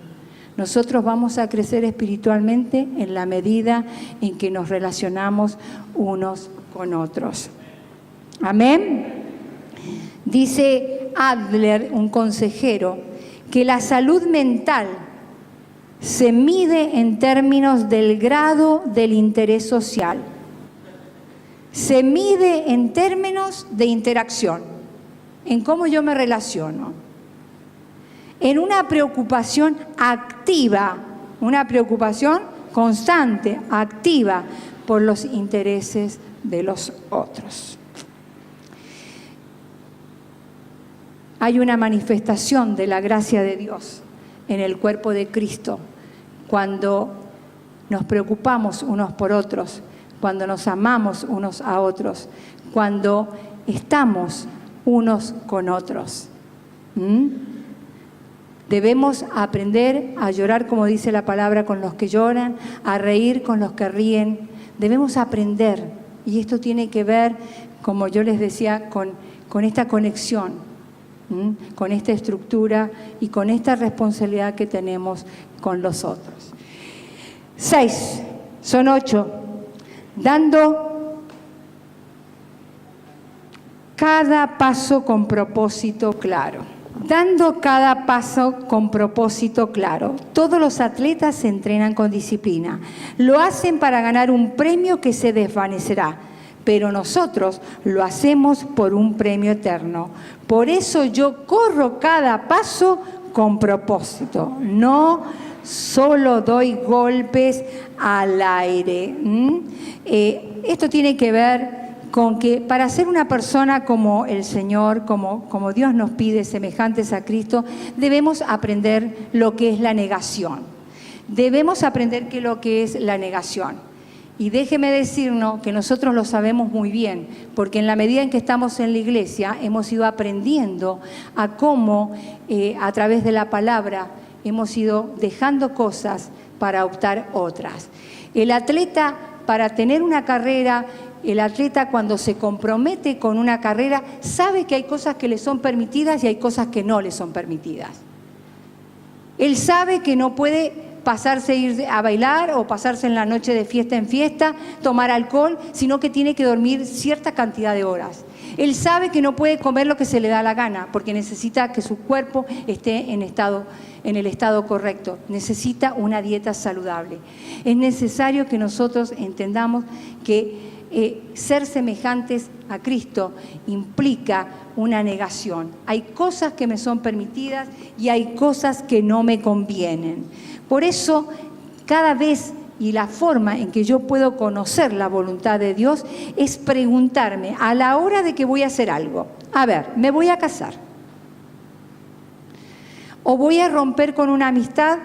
Nosotros vamos a crecer espiritualmente en la medida en que nos relacionamos unos con otros. Amén. Dice Adler, un consejero, que la salud mental se mide en términos del grado del interés social. Se mide en términos de interacción, en cómo yo me relaciono. En una preocupación activa, una preocupación constante, activa por los intereses de los otros. Hay una manifestación de la gracia de Dios en el cuerpo de Cristo cuando nos preocupamos unos por otros, cuando nos amamos unos a otros, cuando estamos unos con otros. Debemos aprender a llorar, como dice la palabra, con los que lloran, a reír con los que ríen. Debemos aprender, y esto tiene que ver, como yo les decía, con esta conexión, con esta estructura y con esta responsabilidad que tenemos con los otros. 6, son 8. Dando cada paso con propósito claro. Dando cada paso con propósito claro. Todos los atletas se entrenan con disciplina. Lo hacen para ganar un premio que se desvanecerá, pero nosotros lo hacemos por un premio eterno. Por eso yo corro cada paso con propósito. No solo doy golpes al aire. Esto tiene que ver con que para ser una persona como el Señor, como Dios nos pide, semejantes a Cristo, debemos aprender lo que es la negación. Debemos aprender qué es lo que es la negación. Y déjeme decirnos que nosotros lo sabemos muy bien, porque en la medida en que estamos en la iglesia hemos ido aprendiendo a cómo, a través de la palabra, hemos ido dejando cosas para optar otras. El atleta, para tener una carrera, el atleta cuando se compromete con una carrera, sabe que hay cosas que le son permitidas y hay cosas que no le son permitidas. Él sabe que no puede pasarse a ir a bailar o pasarse en la noche de fiesta en fiesta, tomar alcohol, sino que tiene que dormir cierta cantidad de horas. Él sabe que no puede comer lo que se le da la gana, porque necesita que su cuerpo esté en el estado correcto. Necesita una dieta saludable. Es necesario que nosotros entendamos que ser semejantes a Cristo implica una negación. Hay cosas que me son permitidas y hay cosas que no me convienen. Por eso, cada vez, y la forma en que yo puedo conocer la voluntad de Dios es preguntarme a la hora de que voy a hacer algo. A ver, ¿me voy a casar? ¿O voy a romper con una amistad?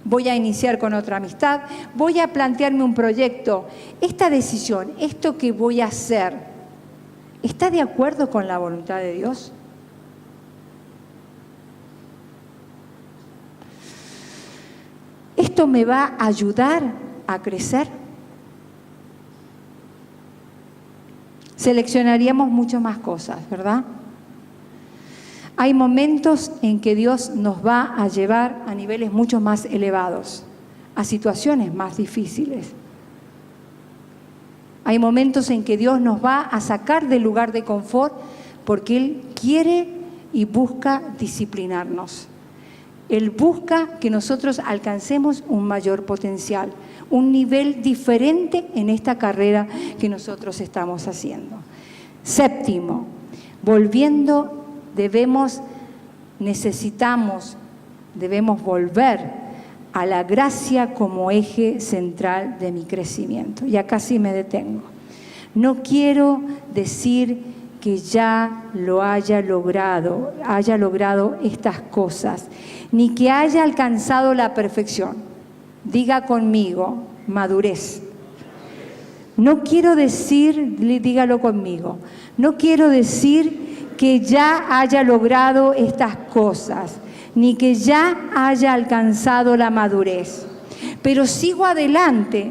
¿Voy a iniciar con otra amistad? ¿Voy a plantearme un proyecto? Esta decisión, esto que voy a hacer, ¿está de acuerdo con la voluntad de Dios? ¿Esto me va a ayudar a crecer? Seleccionaríamos mucho más cosas, ¿verdad? Hay momentos en que Dios nos va a llevar a niveles mucho más elevados, a situaciones más difíciles. Hay momentos en que Dios nos va a sacar del lugar de confort porque Él quiere y busca disciplinarnos. Él busca que nosotros alcancemos un mayor potencial, un nivel diferente en esta carrera que nosotros estamos haciendo. 7, debemos volver a la gracia como eje central de mi crecimiento. Y acá sí me detengo. No quiero decir que ya lo haya logrado estas cosas, ni que haya alcanzado la perfección. Diga conmigo, madurez. No quiero decir, dígalo conmigo, no quiero decir que ya haya logrado estas cosas, ni que ya haya alcanzado la madurez, pero sigo adelante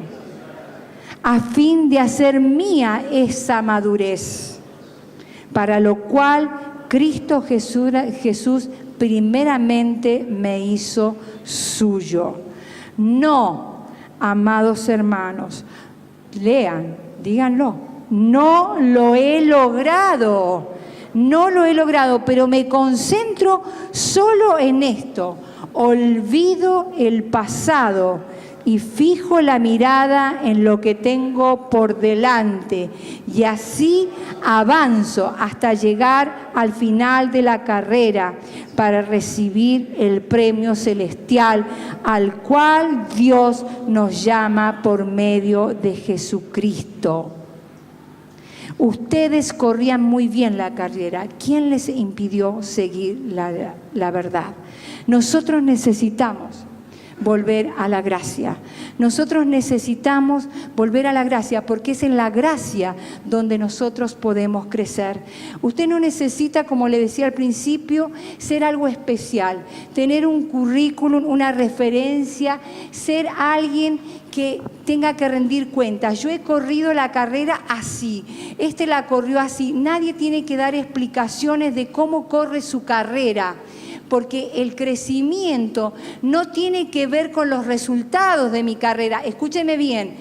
a fin de hacer mía esa madurez, para lo cual Cristo Jesús primeramente me hizo suyo. No, amados hermanos, lean, díganlo, no lo he logrado, pero me concentro solo en esto. Olvido el pasado y fijo la mirada en lo que tengo por delante, y así avanzo hasta llegar al final de la carrera para recibir el premio celestial al cual Dios nos llama por medio de Jesucristo. Ustedes corrían muy bien la carrera. ¿Quién les impidió seguir la verdad? Nosotros necesitamos volver a la gracia. Nosotros necesitamos volver a la gracia porque es en la gracia donde nosotros podemos crecer. Usted no necesita, como le decía al principio, ser algo especial, tener un currículum, una referencia, ser alguien que tenga que rendir cuentas. Yo he corrido la carrera así, la corrió así. Nadie tiene que dar explicaciones de cómo corre su carrera, porque el crecimiento no tiene que ver con los resultados de mi carrera. Escúcheme bien,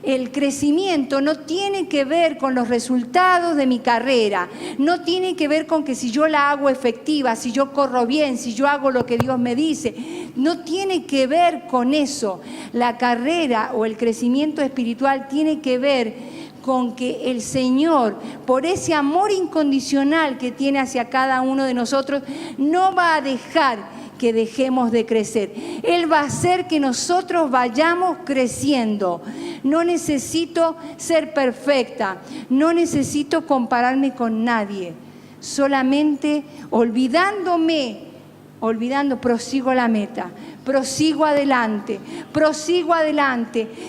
el crecimiento no tiene que ver con los resultados de mi carrera, no tiene que ver con que si yo la hago efectiva, si yo corro bien, si yo hago lo que Dios me dice, no tiene que ver con eso. La carrera o el crecimiento espiritual tiene que ver con que el Señor, por ese amor incondicional que tiene hacia cada uno de nosotros, no va a dejar que dejemos de crecer. Él va a hacer que nosotros vayamos creciendo. No necesito ser perfecta, no necesito compararme con nadie. Solamente prosigo la meta. Prosigo adelante,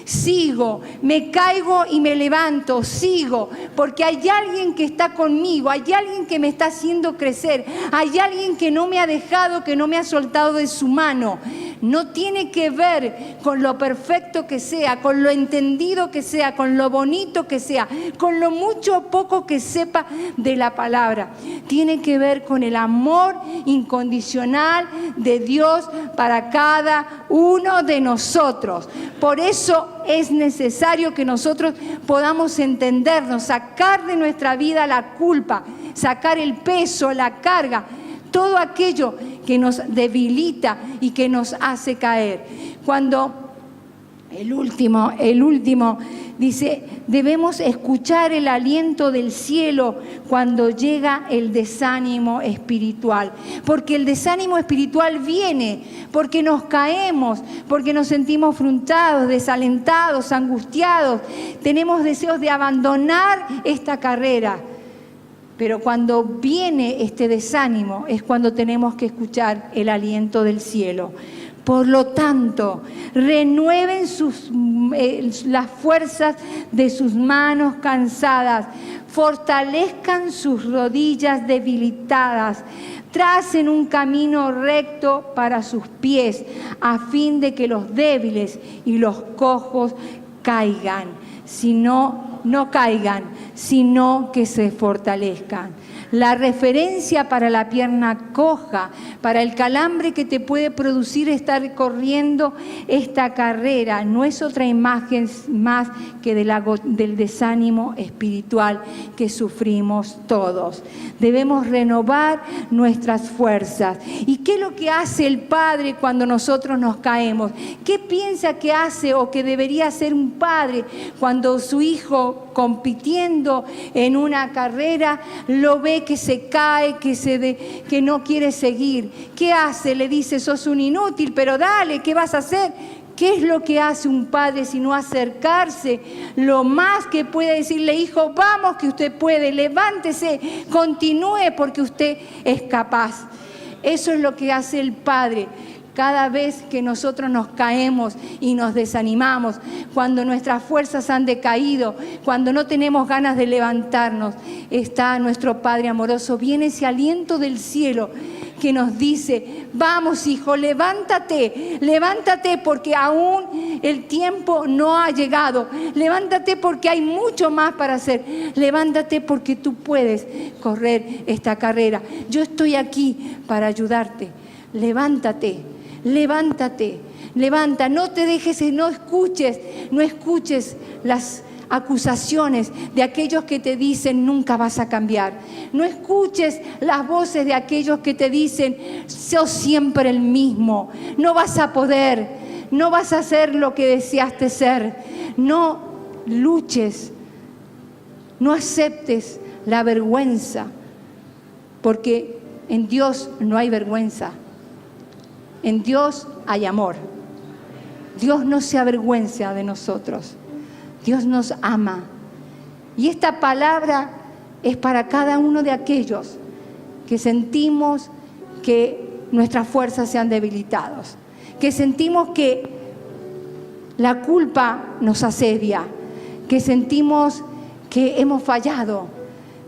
sigo, me caigo y me levanto, sigo, porque hay alguien que está conmigo, hay alguien que me está haciendo crecer, hay alguien que no me ha dejado, que no me ha soltado de su mano. No tiene que ver con lo perfecto que sea, con lo entendido que sea, con lo bonito que sea, con lo mucho o poco que sepa de la palabra. Tiene que ver con el amor incondicional de Dios para cada uno de nosotros. Por eso es necesario que nosotros podamos entendernos, sacar de nuestra vida la culpa, sacar el peso, la carga, todo aquello que nos debilita y que nos hace caer. Cuando el último dice, debemos escuchar el aliento del cielo cuando llega el desánimo espiritual. Porque el desánimo espiritual viene porque nos caemos, porque nos sentimos frustrados, desalentados, angustiados. Tenemos deseos de abandonar esta carrera. Pero cuando viene este desánimo es cuando tenemos que escuchar el aliento del cielo. Por lo tanto, renueven las fuerzas de sus manos cansadas, fortalezcan sus rodillas debilitadas, tracen un camino recto para sus pies, a fin de que los débiles y los cojos caigan, no caigan, sino que se fortalezcan. La referencia para la pierna coja, para el calambre que te puede producir estar corriendo esta carrera, no es otra imagen más que del desánimo espiritual que sufrimos todos. Debemos renovar nuestras fuerzas. ¿Y qué es lo que hace el Padre cuando nosotros nos caemos? ¿Qué piensa que hace o que debería hacer un padre cuando su hijo hijo compitiendo en una carrera, lo ve que se cae, que no quiere seguir. ¿Qué hace? Le dice, sos un inútil, pero dale, ¿qué vas a hacer? ¿Qué es lo que hace un padre sino acercarse lo más que puede, decirle, hijo, vamos que usted puede, levántese, continúe porque usted es capaz? Eso es lo que hace el Padre. Cada vez que nosotros nos caemos y nos desanimamos, cuando nuestras fuerzas han decaído, cuando no tenemos ganas de levantarnos, está nuestro Padre amoroso. Viene ese aliento del cielo que nos dice, vamos hijo, levántate, levántate porque aún el tiempo no ha llegado. Levántate porque hay mucho más para hacer. Levántate porque tú puedes correr esta carrera. Yo estoy aquí para ayudarte. Levántate, levántate, levanta. No te dejes, no escuches las acusaciones de aquellos que te dicen nunca vas a cambiar. No escuches las voces de aquellos que te dicen sos siempre el mismo, no vas a poder, no vas a ser lo que deseaste ser. No luches, no aceptes la vergüenza, porque en Dios no hay vergüenza, en Dios hay amor. Dios no se avergüenza de nosotros. Dios nos ama. Y esta palabra es para cada uno de aquellos que sentimos que nuestras fuerzas se han debilitado, que sentimos que la culpa nos asedia, que sentimos que hemos fallado,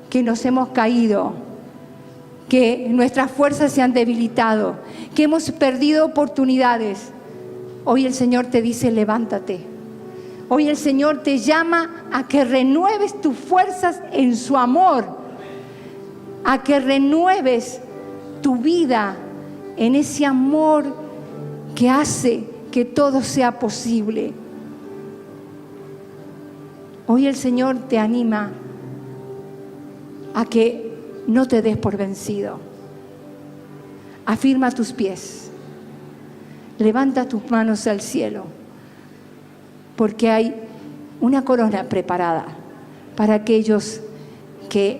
que nos hemos caído, que nuestras fuerzas se han debilitado, que hemos perdido oportunidades. Hoy el Señor te dice, levántate. Hoy el Señor te llama a que renueves tus fuerzas en su amor, a que renueves tu vida en ese amor que hace que todo sea posible. Hoy el Señor te anima a que no te des por vencido. Afirma tus pies, levanta tus manos al cielo, porque hay una corona preparada para aquellos que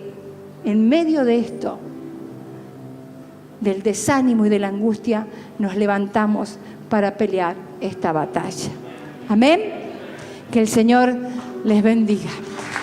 en medio de esto, del desánimo y de la angustia, nos levantamos para pelear esta batalla. Amén. Que el Señor les bendiga.